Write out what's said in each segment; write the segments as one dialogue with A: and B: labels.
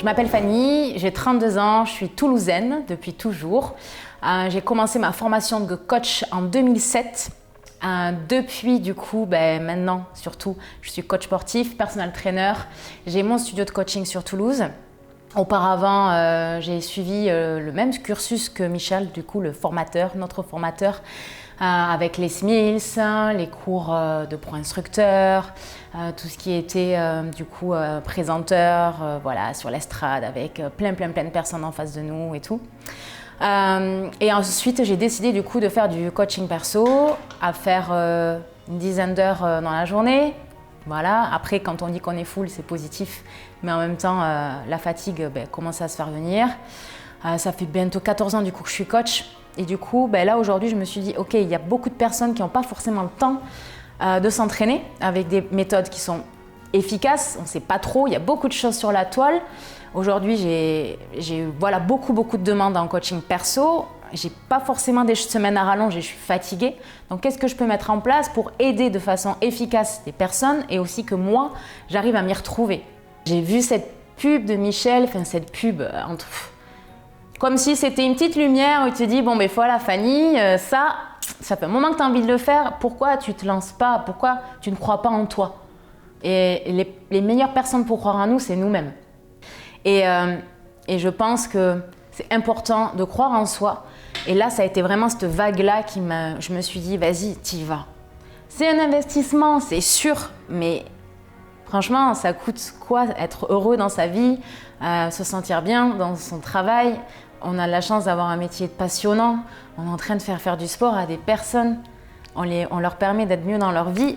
A: Je m'appelle Fanny, j'ai 32 ans, je suis toulousaine depuis toujours. J'ai commencé ma formation de coach en 2007. Depuis, du coup, maintenant, surtout, je suis coach sportif, personal trainer. J'ai mon studio de coaching sur Toulouse. Auparavant, j'ai suivi le même cursus que Michel, du coup, le formateur, notre formateur, avec les SMILS, les cours de pro-instructeur, tout ce qui était du coup présenteur, voilà, sur l'estrade avec plein de personnes en face de nous et tout. Et ensuite, j'ai décidé du coup de faire du coaching perso, à faire une dizaine d'heures dans la journée. Voilà. Après, quand on dit qu'on est full, c'est positif, mais en même temps, la fatigue commence à se faire venir. Ça fait bientôt 14 ans du coup que je suis coach. Et du coup, là aujourd'hui, je me suis dit, ok, il y a beaucoup de personnes qui n'ont pas forcément le temps de s'entraîner avec des méthodes qui sont efficaces. On ne sait pas trop, il y a beaucoup de choses sur la toile. Aujourd'hui, j'ai voilà, beaucoup de demandes en coaching perso. J'ai pas forcément des semaines à rallonge et je suis fatiguée. Donc, qu'est-ce que je peux mettre en place pour aider de façon efficace les personnes et aussi que moi, j'arrive à m'y retrouver. J'ai vu cette pub de Michel, cette pub comme si c'était une petite lumière où il te dit bon voilà Fanny, ça fait un moment que tu as envie de le faire, pourquoi tu te lances pas, pourquoi tu ne crois pas en toi? Et les meilleures personnes pour croire en nous, c'est nous-mêmes. Et je pense que c'est important de croire en soi. Et là, ça a été vraiment cette vague-là je me suis dit vas-y, t'y vas. C'est un investissement, c'est sûr, mais franchement, ça coûte quoi être heureux dans sa vie, se sentir bien dans son travail. On a la chance d'avoir un métier passionnant. On est en train de faire du sport à des personnes. On leur permet d'être mieux dans leur vie.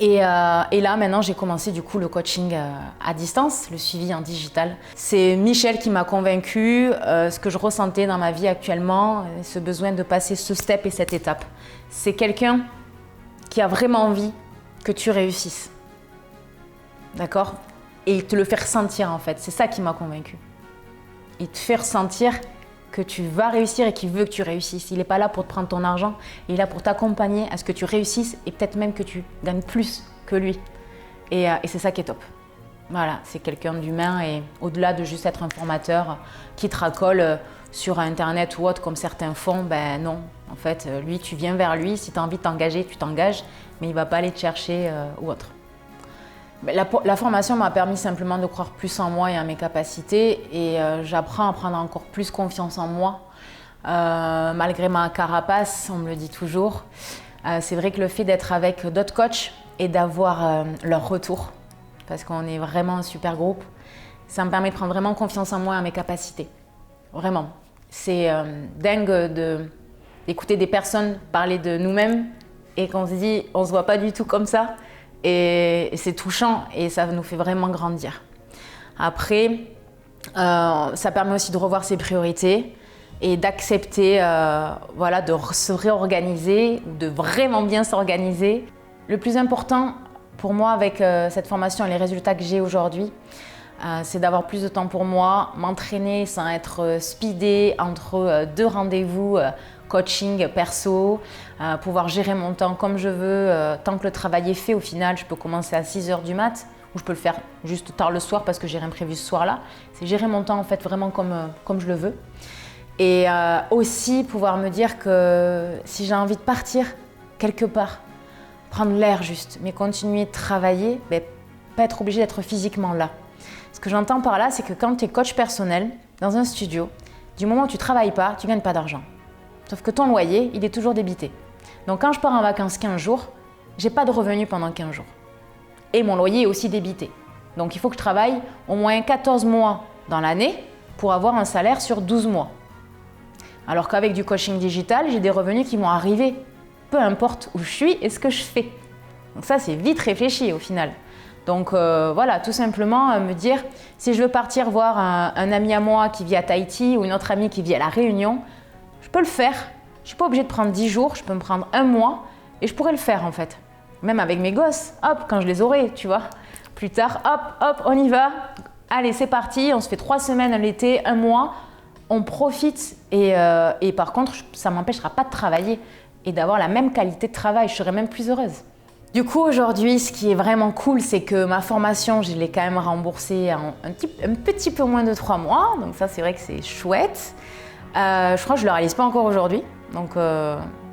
A: Et là, maintenant, j'ai commencé du coup le coaching à distance, le suivi en digital. C'est Michel qui m'a convaincue, ce que je ressentais dans ma vie actuellement, ce besoin de passer ce step et cette étape. C'est quelqu'un qui a vraiment envie que tu réussisses. D'accord? Et te le faire sentir en fait, c'est ça qui m'a convaincue. Il te fait ressentir que tu vas réussir et qu'il veut que tu réussisses. Il n'est pas là pour te prendre ton argent, il est là pour t'accompagner à ce que tu réussisses et peut-être même que tu gagnes plus que lui. Et c'est ça qui est top. Voilà, c'est quelqu'un d'humain et au-delà de juste être un formateur qui te racole sur Internet ou autre comme certains font, non. En fait, lui, tu viens vers lui, si tu as envie de t'engager, tu t'engages, mais il ne va pas aller te chercher ou autre. La formation m'a permis simplement de croire plus en moi et en mes capacités et j'apprends à prendre encore plus confiance en moi. Malgré ma carapace, on me le dit toujours. C'est vrai que le fait d'être avec d'autres coachs et d'avoir leur retour, parce qu'on est vraiment un super groupe, ça me permet de prendre vraiment confiance en moi et en mes capacités. Vraiment. C'est dingue d'écouter des personnes parler de nous-mêmes et qu'on se dit on ne se voit pas du tout comme ça. Et c'est touchant et ça nous fait vraiment grandir. Après, ça permet aussi de revoir ses priorités et d'accepter de se réorganiser ou de vraiment bien s'organiser. Le plus important pour moi avec cette formation et les résultats que j'ai aujourd'hui, c'est d'avoir plus de temps pour moi, m'entraîner sans être speedée entre deux rendez-vous coaching perso, pouvoir gérer mon temps comme je veux. Tant que le travail est fait, au final, je peux commencer à 6h du mat ou je peux le faire juste tard le soir parce que j'ai rien prévu ce soir-là. C'est gérer mon temps en fait vraiment comme je le veux. Et aussi pouvoir me dire que si j'ai envie de partir quelque part, prendre l'air juste, mais continuer de travailler, pas être obligé d'être physiquement là. Ce que j'entends par là, c'est que quand tu es coach personnel dans un studio, du moment où tu ne travailles pas, tu ne gagnes pas d'argent. Sauf que ton loyer, il est toujours débité. Donc quand je pars en vacances 15 jours, j'ai pas de revenus pendant 15 jours. Et mon loyer est aussi débité. Donc il faut que je travaille au moins 14 mois dans l'année pour avoir un salaire sur 12 mois. Alors qu'avec du coaching digital, j'ai des revenus qui vont arriver, peu importe où je suis et ce que je fais. Donc ça, c'est vite réfléchi au final. Donc voilà, tout simplement me dire, si je veux partir voir un ami à moi qui vit à Tahiti ou une autre amie qui vit à La Réunion, je peux le faire. Je ne suis pas obligée de prendre 10 jours, je peux me prendre un mois et je pourrais le faire en fait. Même avec mes gosses, hop, quand je les aurai, tu vois. Plus tard, hop, on y va. Allez, c'est parti, on se fait 3 semaines l'été, un mois. On profite et par contre, ça ne m'empêchera pas de travailler et d'avoir la même qualité de travail. Je serai même plus heureuse. Du coup, aujourd'hui, ce qui est vraiment cool, c'est que ma formation, je l'ai quand même remboursée en un petit peu moins de 3 mois. Donc ça, c'est vrai que c'est chouette. Je crois que je ne le réalise pas encore aujourd'hui. Donc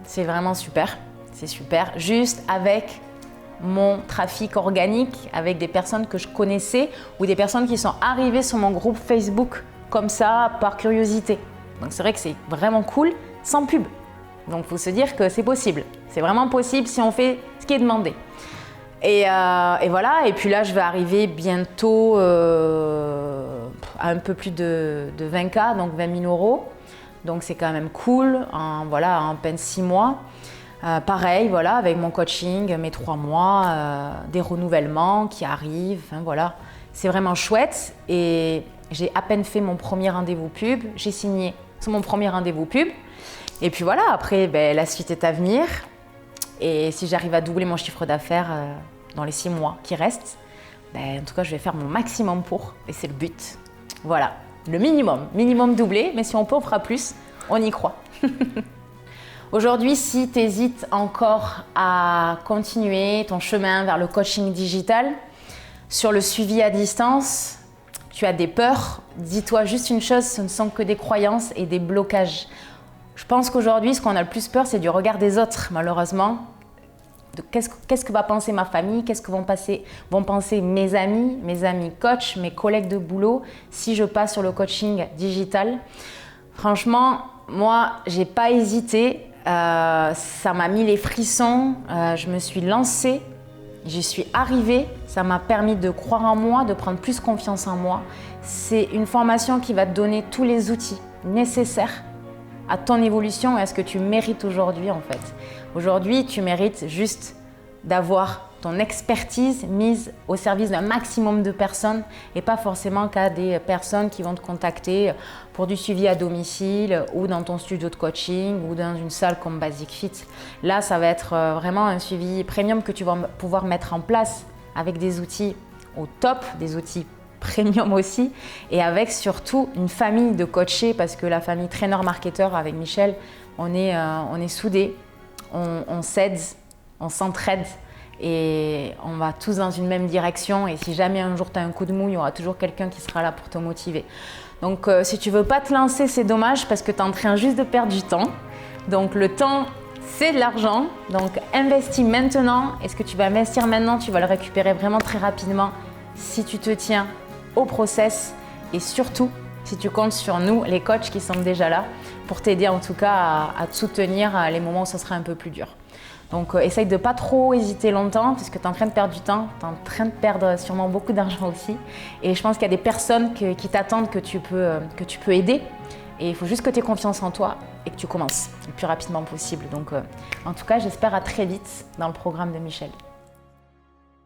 A: c'est vraiment super. C'est super. Juste avec mon trafic organique, avec des personnes que je connaissais ou des personnes qui sont arrivées sur mon groupe Facebook comme ça, par curiosité. Donc c'est vrai que c'est vraiment cool, sans pub. Donc il faut se dire que c'est possible. C'est vraiment possible si on fait ce qui est demandé. Et voilà, et puis là je vais arriver bientôt à un peu plus de 20K, donc 20 000 euros. Donc c'est quand même cool, en peine 6 mois. Pareil, voilà, avec mon coaching, mes 3 mois, des renouvellements qui arrivent, enfin voilà. C'est vraiment chouette et j'ai à peine fait mon premier rendez-vous pub, j'ai signé sur mon premier rendez-vous pub. Et puis voilà, après, la suite est à venir. Et si j'arrive à doubler mon chiffre d'affaires dans les 6 mois qui restent, en tout cas, je vais faire mon maximum pour. Et c'est le but. Voilà, le minimum doublé. Mais si on peut, on fera plus. On y croit. Aujourd'hui, si tu hésites encore à continuer ton chemin vers le coaching digital, sur le suivi à distance, tu as des peurs, dis-toi juste une chose, ce ne sont que des croyances et des blocages. Je pense qu'aujourd'hui, ce qu'on a le plus peur, c'est du regard des autres, malheureusement. Qu'est-ce que va penser ma famille? Qu'est-ce que vont penser mes amis coachs, mes collègues de boulot, si je passe sur le coaching digital? Franchement, moi, j'ai pas hésité. Ça m'a mis les frissons. Je me suis lancée. J'y suis arrivée. Ça m'a permis de croire en moi, de prendre plus confiance en moi. C'est une formation qui va te donner tous les outils nécessaires à ton évolution et à ce que tu mérites aujourd'hui en fait. Aujourd'hui, tu mérites juste d'avoir ton expertise mise au service d'un maximum de personnes et pas forcément qu'à des personnes qui vont te contacter pour du suivi à domicile ou dans ton studio de coaching ou dans une salle comme Basic Fit. Là, ça va être vraiment un suivi premium que tu vas pouvoir mettre en place avec des outils au top, des outils premium aussi, et avec surtout une famille de coachés parce que la famille Trainer Marketeur avec Michel, on est soudés, on s'aide, on s'entraide et on va tous dans une même direction et si jamais un jour tu as un coup de mou, il y aura toujours quelqu'un qui sera là pour te motiver. Donc si tu veux pas te lancer, c'est dommage parce que tu es en train juste de perdre du temps. Donc le temps, c'est de l'argent, donc investis maintenant et ce que tu vas investir maintenant, tu vas le récupérer vraiment très rapidement si tu te tiens au process et surtout si tu comptes sur nous, les coachs qui sont déjà là pour t'aider en tout cas à te soutenir à les moments où ça sera un peu plus dur. Donc essaye de pas trop hésiter longtemps puisque tu es en train de perdre du temps, tu es en train de perdre sûrement beaucoup d'argent aussi et je pense qu'il y a des personnes qui t'attendent que tu peux aider et il faut juste que tu aies confiance en toi et que tu commences le plus rapidement possible. Donc en tout cas, j'espère à très vite dans le programme de Michel.